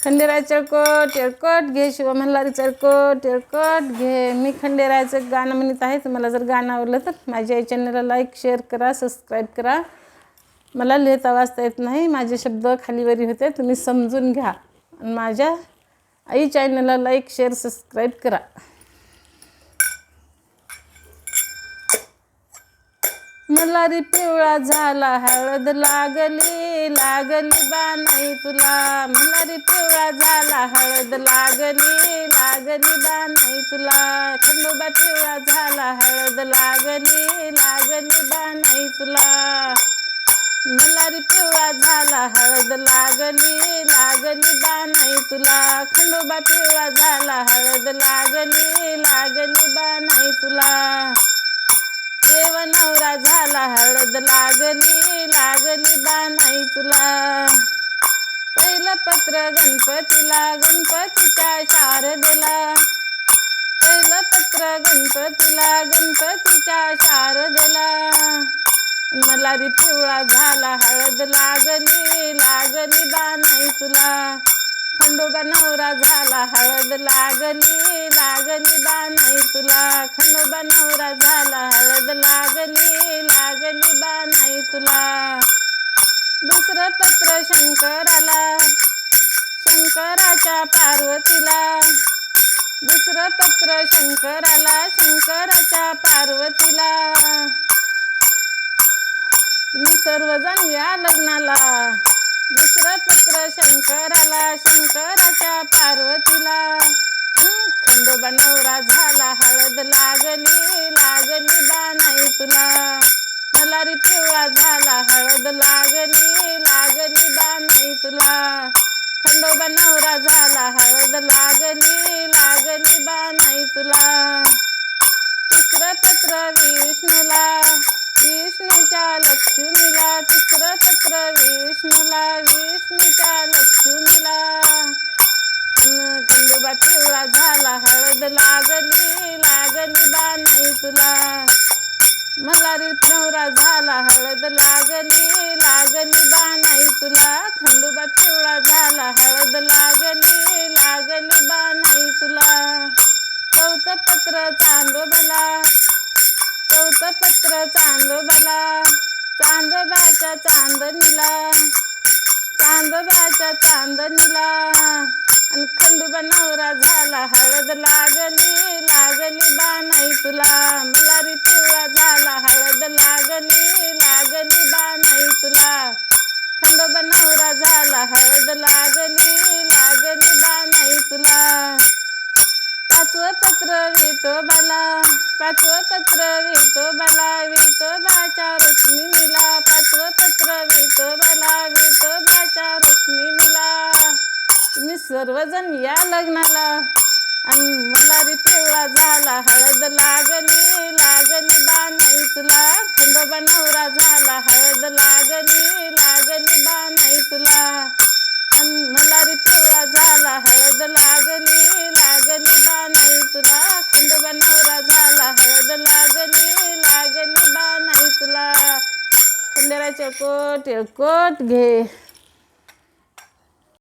खंडेराय चळकोट येळकोट घे, शिव मल्हारी चळकोट येळकोट घे. मी खंडेरायचं गाणं म्हणत आहे. तुम्हाला जर गाणं आवडलं तर माझ्या आई चॅनलला लाईक शेअर करा, सबस्क्राईब करा. मला लिहिता वाचता येत नाही, माझे शब्द खालीवरी होते, तुम्ही समजून घ्या. आणि माझ्या आई चॅनलला लाईक शेअर सबस्क्राईब करा. मल्हारी पिवळा झाला हळद लागली, लागली बा नाही तुला. मल्हारी पिवळा झाला हळद लागली, लागली बा नाही तुला. खंडोबा पिवळा झाला हळद लागली, लागली बा नाही तुला. मल्हारी पिवळा झाला हळद लागली, लागली बा नाही तुला. खंडोबा पिवळा झाला हळद लागली, लागली बा नाही तुला. देव नवरा झाला हळद लागली, लागली बा नाही तुला. पहिलं पत्र गणपतीला, गणपतीच्या शारदेला. पहिलं पत्र गणपतीला, गणपतीच्या शारदेला. मल्हारी पिवळा झाला हळद लागली, लागली बा नाही तुला. खंडोबा नवरा झाला हळद लागली, लागली बा नाही तुला. खंडोबा नवरा झाला हळद लागली, लागली बा नाही तुला. दुसरं पत्र शंकराला, शंकराच्या पार्वतीला. दुसरं पत्र शंकराला, शंकराच्या पार्वतीला. तुम्ही सर्वजण या लग्नाला. दुसरं पत्र शंकराला, शंकराच्या पार्वतीला. खंडोबा नवरा झाला हळद लागली, लागली बा नाही तुला. मल्हारी पिवळा झाला हळद लागली, लागली बा नाही तुला. खंडोबा नवरा झाला हळद लागली, लागली बा नाही तुला. तिसरं पत्र विष्णूला, विष्णूच्या लक्ष्मीला. तिसरं पत्र विष्णूला, विष्णूच्या लक्ष्मीला. खंडोबा पिवळा झाला हळद लागली, लागली बा नाही तुला. मल्हारी नवरा झाला हळद लागली, लागली बा नाही तुला. खंडोबा पिवळा झाला हळद लागली, लागली बा नाही तुला. चौथं पत्र चांदोबाला, चौथं पत्र चांदोबाला. चांदोबाच्या चांदणीला, चांदोबाच्या चांदणीला. आणि खंडोबा नवरा झाला हळद लागली, लागली बा नाही तुला. मल्हारी पिवळा झाला हळद लागली, लागली बा नाही तुला. खंडोबा नवरा झाला हळद लागली, लागली बा नाही तुला. पाचवं पत्र विठोबाला, पाचवं पत्र विठोबाला. विठोबाच्या रुक्मिणीला. पाचवं पत्र विठोबाला, विठोबाच्या रुक्मिणीला. तुम्ही सर्वजण या लग्नाला. आणि मल्हारी पिवळा झाला हळद लागली, लागली बा नाही तुला. खंडोबा नवरा झाला हळद लागली, लागली बा नाही तुला. आणि मल्हारी पिवळा झाला हळद लागली, लागली बा नाही तुला. खंडोबा नवरा झाला हळद लागली, लागली बा नाही तुला. खंडेराय चळकोट येळकोट घे.